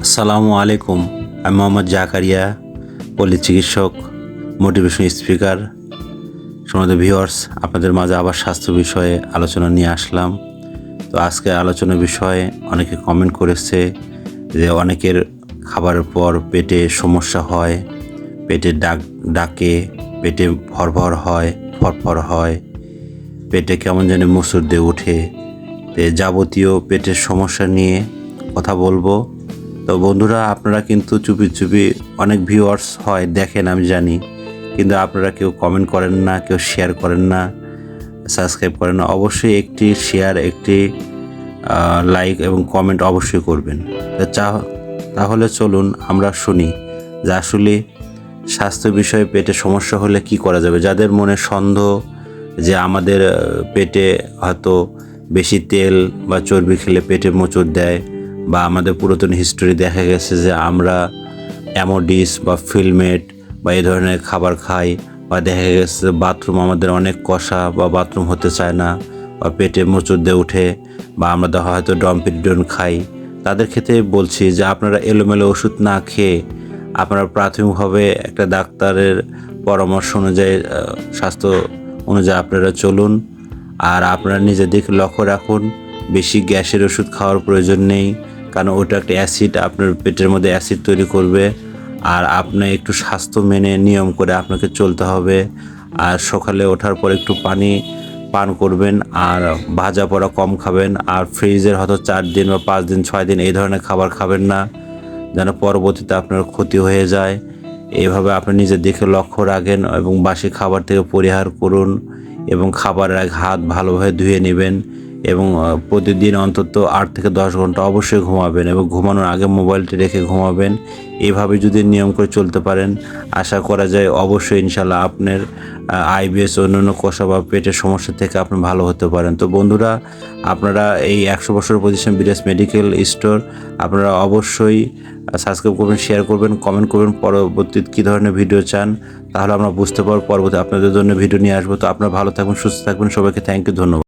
আসসালামু আলাইকুম। আমি মোহাম্মদ জাকারিয়া, পল্লী চিকিৎসক, মোটিভেশন স্পিকার। সম্মানিত ভিউয়ার্স, আপনাদের মাঝে আবার স্বাস্থ্য বিষয়ে আলোচনা নিয়ে আসলাম। তো আজকে আলোচনার বিষয়ে অনেকে কমেন্ট করেছে যে অনেকের খাবারের পর পেটে সমস্যা হয়, পেটে ডাকে, পেটে ভরভর হয়, ফরফর হয়, পেটে কেমন জানি মুসুর দিয়ে ওঠে। যাবতীয় পেটের সমস্যা নিয়ে কথা বলবো। তো বন্ধুরা, আপনারা কিন্তু চুপি চুপি অনেক ভিউয়ার্স হয় দেখেন, আমি জানি, কিন্তু আপনারা কেউ কমেন্ট করেন না, কেউ শেয়ার করেন না, সাবস্ক্রাইব করেন না। অবশ্যই একটি শেয়ার, একটি লাইক এবং কমেন্ট অবশ্যই করবেন। তাহলে চলুন আমরা শুনি যে আসলে স্বাস্থ্য বিষয়ে পেটে সমস্যা হলে কি করা যাবে। যাদের মনে সন্দেহ যে আমাদের পেটে হয়তো বেশি তেল বা চর্বি খেলে পেটে মোচড় দেয়, বা আমাদের পুরাতন হিস্টোরি দেখা গেছে যে আমরা অ্যামোডিস বা ফিলমেট বা এই ধরনের খাবার খাই, বা দেখা গেছে বাথরুম আমাদের অনেক কষা বা বাথরুম হতে চায় না, বা পেটে মোচড় দিয়ে উঠে, বা আমরা হয়তো ডম্পিডন খাই, তাদের ক্ষেত্রে বলছি যে আপনারা এলোমেলো ওষুধ না খেয়ে আপনারা প্রাথমিকভাবে একটা ডাক্তারের পরামর্শ অনুযায়ী, স্বাস্থ্য অনুযায়ী আপনারা চলুন। আর আপনারা নিজের দিকে লক্ষ্য রাখুন। বেশি গ্যাসের ওষুধ খাওয়ার প্রয়োজন নেই, কারণ ওটা একটা অ্যাসিড, আপনার পেটের মধ্যে অ্যাসিড তৈরি করবে। আর আপনার একটু স্বাস্থ্য মেনে নিয়ম করে আপনাকে চলতে হবে। আর সকালে ওঠার পর একটু পানি পান করবেন, আর ভাজা পোড়া কম খাবেন, আর ফ্রিজের হয়তো 4 দিন বা 5 দিন 6 দিন এই ধরনের খাবার খাবেন না, যেন পরবর্তীতে আপনার ক্ষতি হয়ে যায়। এইভাবে আপনি নিজের দিকে লক্ষ্য রাখেন এবং বাসি খাবার থেকে পরিহার করুন, এবং খাবারের আগে হাত ভালোভাবে ধুয়ে নেবেন, এবং প্রতিদিন অন্তত 8 থেকে 10 ঘন্টা অবশ্যই ঘুমাবেন, এবং ঘুমানোর আগে মোবাইলটি রেখে ঘুমাবেন। এইভাবে যদি নিয়ম করে চলতে পারেন, আশা করা যায় অবশ্যই ইনশাল্লাহ আপনার আইবিএস অন্যান্য কষা বা পেটের সমস্যা থেকে আপনি ভালো হতে পারেন। তো বন্ধুরা, আপনারা এই 100 বছর প্রতিষ্ঠান বিরাজ মেডিকেল স্টোর আপনারা অবশ্যই সাবস্ক্রাইব করবেন, শেয়ার করবেন, কমেন্ট করবেন পরবর্তী কী ধরনের ভিডিও চান, তাহলে আমরা বুঝতে পারবো পরবর্তী আপনাদের জন্য ভিডিও নিয়ে আসবো। তো আপনারা ভালো থাকবেন, সুস্থ থাকবেন। সবাইকে থ্যাংক ইউ, ধন্যবাদ।